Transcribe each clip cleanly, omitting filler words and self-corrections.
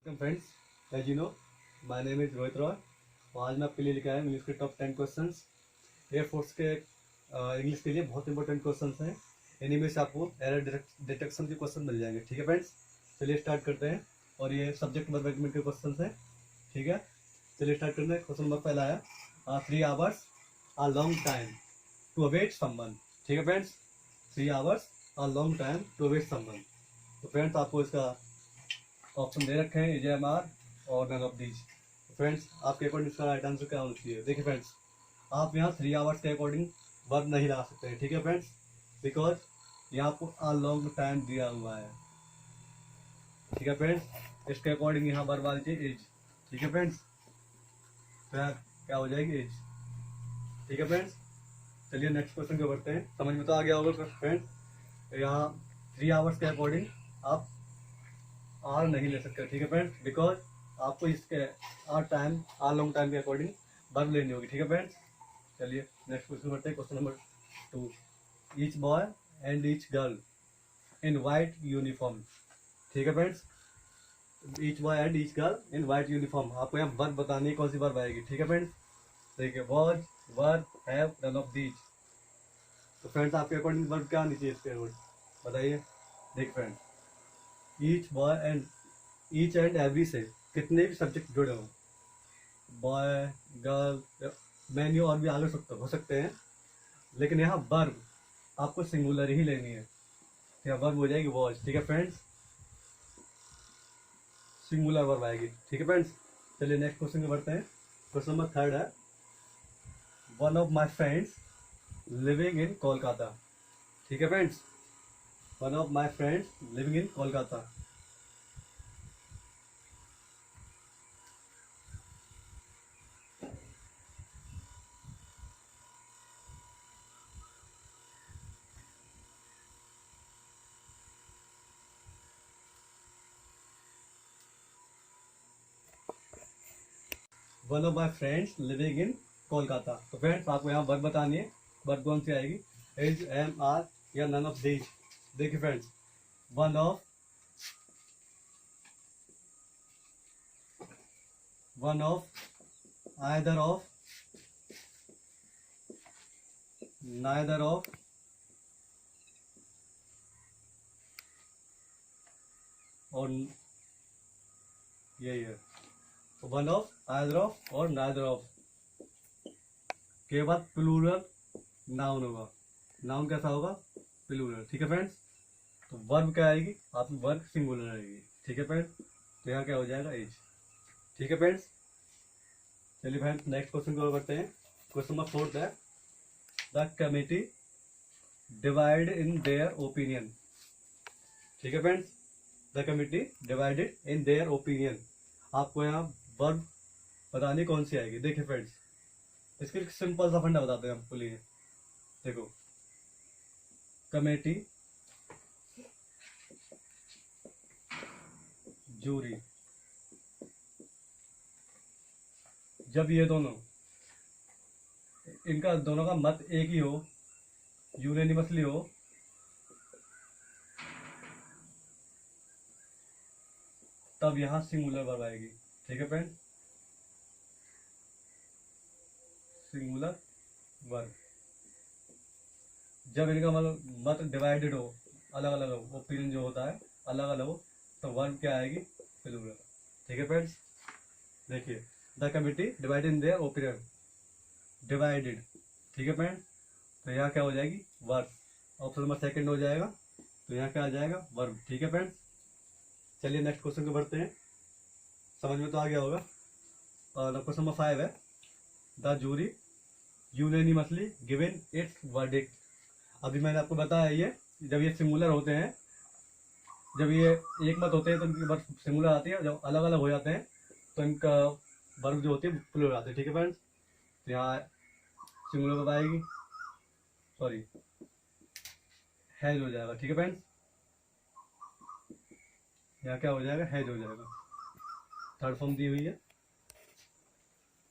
Friends, as you know my name is Rohit Roy और आज मैं आपके लिए लेकर आया इंग्लिश के टॉप 10 क्वेश्चंस। एयरफोर्स के इंग्लिश के लिए बहुत इंपॉर्टेंट क्वेश्चंस हैं। इन्हीं में से आपको एरर डिटेक्शन के क्वेश्चन मिल जाएंगे। ठीक है फ्रेंड्स, चलिए स्टार्ट करते हैं। और ये सब्जेक्ट मैनेजमेंट के क्वेश्चन हैं। ठीक है, चलिए स्टार्ट करते हैं। क्वेश्चन नंबर पहला है 3 hours a long time to await someone. ठीक है friends, 3 hours a long time to await someone. तो फ्रेंड्स आपको इसका ऑप्शन दे रखे हैं AJMR और नन ऑफ दीज। फ्रेंड्स आपके अकॉर्डिंग इसका राइट आंसर क्या होना चाहिए? देखिए फ्रेंड्स, आप यहाँ 3 आवर्स के अकॉर्डिंग वर्ब नहीं ला सकते हैं। ठीक है फ्रेंड्स, बिकॉज यहाँ आपको अ लॉन्ग टाइम दिया हुआ है। ठीक है फ्रेंड्स, इसके अकॉर्डिंग यहाँ वर्ब आ लीजिए एज। ठीक है फ्रेंड्स, तो यहाँ क्या हो जाएगी? एज। ठीक है फ्रेंड्स, चलिए नेक्स्ट क्वेश्चन को बढ़ते हैं। समझ में तो आ गया होगा फ्रेंड्स। यहाँ 3 आवर्स के अकॉर्डिंग आप आर नहीं ले सकते। ठीक है फ्रेंड्स, बिकॉज आपको इसके आर लॉन्ग टाइम के अकॉर्डिंग वर्ब लेनी होगी। ठीक है फ्रेंड्स, चलिए नेक्स्ट क्वेश्चन बढ़ते हैं। Question number 2, each boy and each girl in white uniform. ठीक है friends, each boy and each girl in white uniform. आपको यहाँ वर्ब बतानी है, कौन सी वर्ब आएगी? ठीक है फ्रेंड्स, देखिए was, were, have, none of these. तो फ्रेंड्स आपके अकॉर्डिंग वर्ब क्या आनी चाहिए इसके अकॉर्डिंग? बताइए। देख friends, each boy and each and every से कितने भी सब्जेक्ट जुड़े हों, बॉय, गर्ल, मेन्यू और भी आगे हो सकते हैं, लेकिन यहाँ वर्ब आपको सिंगुलर ही लेनी है। यहाँ वर्ब हो जाएगी वॉच। ठीक है फ्रेंड्स, सिंगुलर वर्ब आएगी। ठीक है फ्रेंड्स, चलिए नेक्स्ट क्वेश्चन में बढ़ते हैं। क्वेश्चन नंबर 3 है one of my friends living in Kolkata. ठीक है friends, one of my friends living in Kolkata. One of my friends living in Kolkata. तो फ्रेंड्स आपको यहाँ वर्ब बतानी है। वर्ब कौन सी आएगी? इज, एम, आर या नन ऑफ दीज। देखिए friends, one of, either of, neither of, और यही है। वन ऑफ, आइदर ऑफ और नाइदर ऑफ के बाद प्लूरल नाउन होगा। नाउन कैसा होगा? प्लूरल। ठीक है फ्रेंड्स, तो वर्ब क्या आएगी? आपकी वर्ब सिंगुलर आएगी। ठीक है फ्रेंड्स, तो यहाँ क्या हो जाएगा? एज। ठीक है फ्रेंड्स, चलिए फ्रेंड्स नेक्स्ट क्वेश्चन को करते हैं। क्वेश्चन नंबर 4 है the committee divide in their opinion. ठीक है friends, the committee divided in their opinion. आपको यहाँ वर्ब बतानी कौन सी आएगी? देखिए फ्रेंड्स, इसके लिए सिंपल सा फंडा बताते हैं आपको लिए। देखो, कमेटी, जूरी, जब ये दोनों, इनका दोनों का मत एक ही हो, यूनानिमसली हो, तब यहां सिंगुलर वर्ब आएगी। ठीक है फ्रेंड, सिंगुलर वर्ब। जब इनका मतलब मत डिवाइडेड हो, अलग अलग हो, ओपिनियन जो होता है अलग अलग हो, तो वर्ब क्या आएगी? प्लूरल। ठीक है फ्रेंड्स, देखिए the committee divided in their opinion, divided. ठीक है फ्रेंड, तो यहाँ क्या हो जाएगी? वर्ब। ऑप्शन नंबर 2 हो जाएगा, तो यहाँ क्या आ जाएगा? वर्ब। ठीक है फ्रेंड्स, चलिए नेक्स्ट क्वेश्चन को बढ़ते हैं। समझ में तो आ गया होगा। और क्वेश्चन नंबर 5 है the jury unanimously given its verdict. अभी मैंने आपको बताया ये जब ये सिंगुलर होते हैं, जब ये एक मत होते हैं तो इनकी वर्ब सिंगुलर आती है, जब अलग अलग हो जाते हैं तो इनका वर्ब जो होती है प्लूरल आती है। ठीक है फ्रेंड्स, तो यहाँ सिंगुलर वर्ब आएगी, सॉरी हैज हो जाएगा। ठीक है फ्रेंड्स, यहाँ क्या हो जाएगा? हैज हो जाएगा। थर्ड फॉर्म दी हुई है,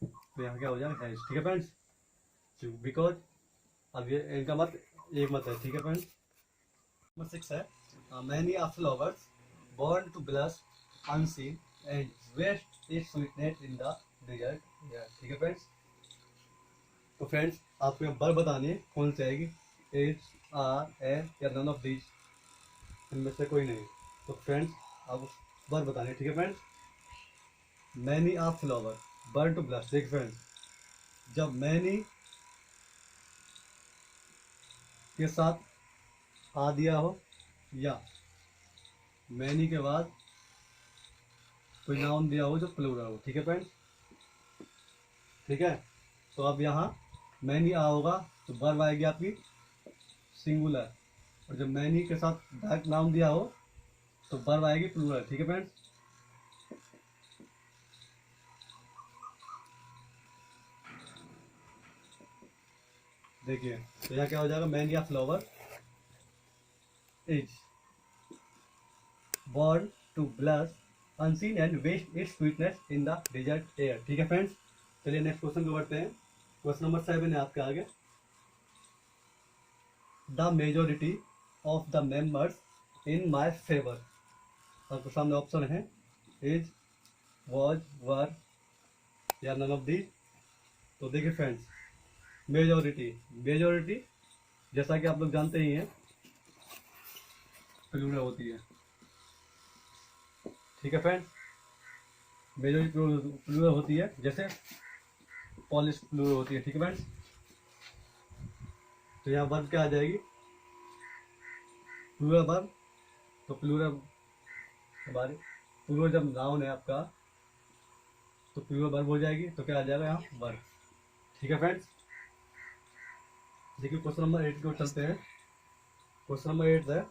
तो यहाँ क्या हो जाएगा? हैज। ठीक है फ्रेंड्स, बिकॉज अब ये इनका मत एक मत है। ठीक है फ्रेंड्स, नंबर 6 है many are flowers born to blush unseen and waste its sweetness in the desert air. ठीक है फ्रेंड्स, तो फ्रेंड्स आपको यहाँ वर्ब बतानी है, कौन सी आएगी, इज, आर, एन या नन ऑफ दीज, इनमें से कोई नहीं। तो फ्रेंड्स आपको वर्ब बतानी है। ठीक है friends, many a flower born to blush. देख फ्रेंड्स, जब मैनी के साथ आ दिया हो या मैनी के बाद कोई नाउन दिया हो जो प्लूरल हो। ठीक है फ्रेंड्स, ठीक है, तो अब यहाँ मैनी आ होगा तो वर्ब आएगी आपकी सिंगुलर, और जब मैनी के साथ डायरेक्ट नाउन दिया हो तो वर्ब आएगी प्लूरल। ठीक है फ्रेंड्स, देखिए तो यहाँ क्या हो जाएगा, many a flower is born to blush unseen and waste its sweetness in the desert air। ठीक है फ्रेंड्स, चलिए नेक्स्ट क्वेश्चन को बढ़ते हैं। क्वेश्चन नंबर 7 है आपके आगे। The majority of the members in my favour. आपके सामने ऑप्शन है इज, वॉज, वर या नन ऑफ दीज। तो देखिए फ्रेंड्स, मेजोरिटी, मेजोरिटी जैसा कि आप लोग जानते ही हैं प्लूरल होती है। ठीक है फ्रेंड्स, मेजोरिटी प्लूरल होती है, जैसे पॉलिश प्लूरल होती है। ठीक है फ्रेंड्स, तो यहाँ वर्ब क्या आ जाएगी, प्लूरल वर्ब। तो प्लूरल हमारे प्लूरल जब नाउन है आपका तो प्लूरल वर्ब हो जाएगी, तो क्या आ जाएगा यहाँ वर्ब। ठीक है फ्रेंड्स, देखिए क्वेश्चन नंबर 8 की ओर चलते हैं। क्वेश्चन नंबर 8 है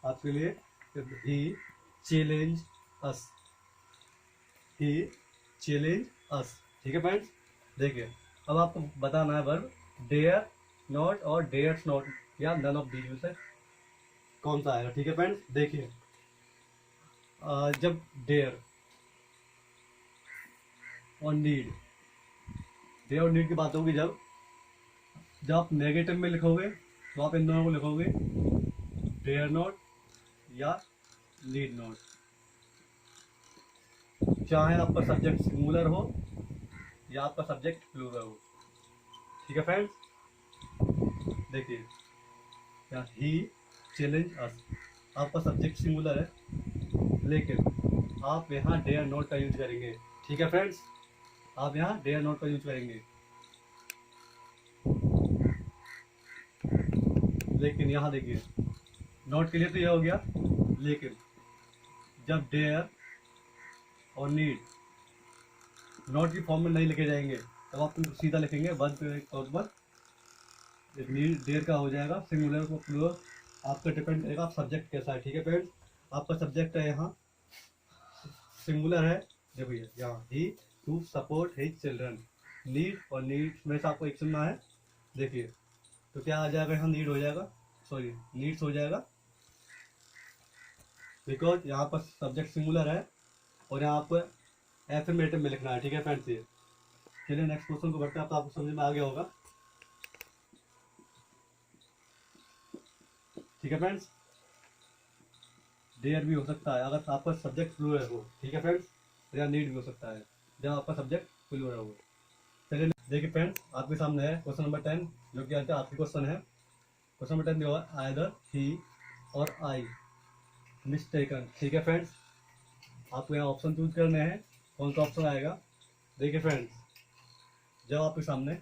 आपके लिए, ही चैलेंज अस, ही चैलेंज अस। ठीक है फ्रेंड्स, देखिए अब आपको बताना है वर्ब डेयर नॉट और डेयर्स नॉट या नन ऑफ दीज में से कौन सा आएगा। ठीक है फ्रेंड्स, देखिए जब डेयर और नीड, डेयर और नीड की बात होगी, जब आप नेगेटिव में लिखोगे तो आप इन दोनों को लिखोगे डेयर नॉट या नीड नॉट, चाहे आपका सब्जेक्ट सिंगुलर हो या आपका सब्जेक्ट प्लूरल हो। ठीक है फ्रेंड्स, देखिए यहाँ ही चैलेंज अस, आपका सब्जेक्ट सिंगुलर है लेकिन आप यहाँ डेयर नॉट का यूज करेंगे। ठीक है फ्रेंड्स, आप यहाँ डेयर नॉट का यूज करेंगे, लेकिन यहाँ देखिए नॉट के लिए तो यह हो गया, लेकिन जब डेयर और नीड नॉट की फॉर्म में नहीं लिखे जाएंगे तब आप सीधा लिखेंगे वर्ब के तौर पर। नीड डेयर का हो जाएगा सिंगुलर को प्लूरल, आपका डिपेंड करेगा आप सब्जेक्ट कैसा है। ठीक है फ्रेंड्स, आपका सब्जेक्ट है यहाँ सिंगुलर है, देखो यहाँ ही to support his children, need और नीड में से आपको एक चुनना है। देखिए तो क्या आ जाएगा, यहाँ नीड हो जाएगा, सॉरी नीड्स हो जाएगा, बिकॉज यहाँ पर सब्जेक्ट सिंगुलर है और यहाँ आपको एफर्मेटिव में लिखना है। ठीक है फ्रेंड्स, ये चलिए नेक्स्ट क्वेश्चन को बढ़ते हैं, तो आपको समझ में आ गया होगा। ठीक है फ्रेंड्स, डेयर भी हो सकता है अगर आपका सब्जेक्ट प्लूरल हो। ठीक है फ्रेंड्स, या नीड भी हो सकता है जब आपका सब्जेक्ट प्लूरल हो। चलिए देखिए फ्रेंड्स, आपके सामने है क्वेश्चन नंबर 10, जो कि आपकी क्वेश्चन है। क्वेश्चन नंबर 10 जो है आइदर ही और आई मिस्टेकन। ठीक है फ्रेंड्स, आपको यहाँ ऑप्शन चूज करने हैं, कौन सा ऑप्शन आएगा। देखिए फ्रेंड्स, जब आपके सामने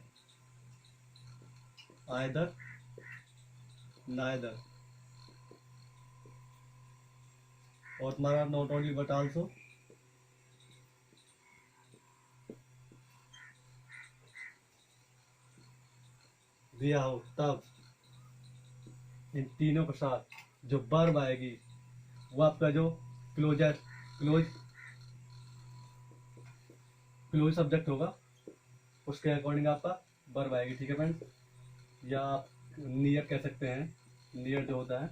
आइदर, नाइदर और तुम्हारा नॉट ओनली बट आल्सो, दिया हो, तब इन तीनों के साथ जो वर्ब आएगी वो आपका जो क्लोज क्लोज सब्जेक्ट होगा उसके अकॉर्डिंग आपका वर्ब आएगी। ठीक है फ्रेंड्स, या आप नियर कह सकते हैं, नियर जो होता है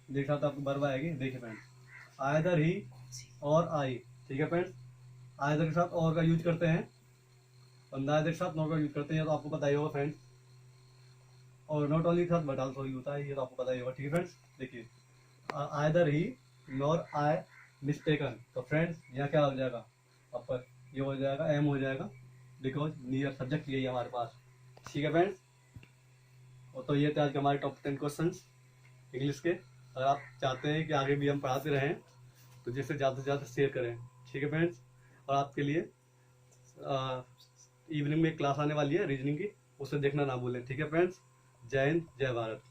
देख साथ आपको वर्ब आएगी। देखिए फ्रेंड्स, आइदर ही और आई। ठीक है फ्रेंड्स, आइदर के साथ और का यूज करते हैं और नाइदर के साथ नॉट का यूज करते हैं, तो आपको पता ही होगा फ्रेंड्स। और नॉट ओनली के साथ बट आल्सो यूज होता है, ये तो आपको पता ही होगा। ठीक है फ्रेंड्स, देखिए either he nor I mistaken, तो फ्रेंड्स यहाँ क्या हो जाएगा, अपर, ये हो जाएगा एम हो जाएगा, बिकॉज नियर सब्जेक्ट यही है हमारे पास। ठीक है फ्रेंड्स, और तो ये थे आज के हमारे टॉप 10 क्वेश्चन इंग्लिश के। अगर आप चाहते हैं कि आगे भी हम पढ़ाते रहें तो जिससे ज़्यादा से ज़्यादा शेयर करें। ठीक है फ्रेंड्स, और आपके लिए इवनिंग में क्लास आने वाली है रीजनिंग की, उसे देखना ना भूलें। ठीक है फ्रेंड्स, जय हिंद जय भारत।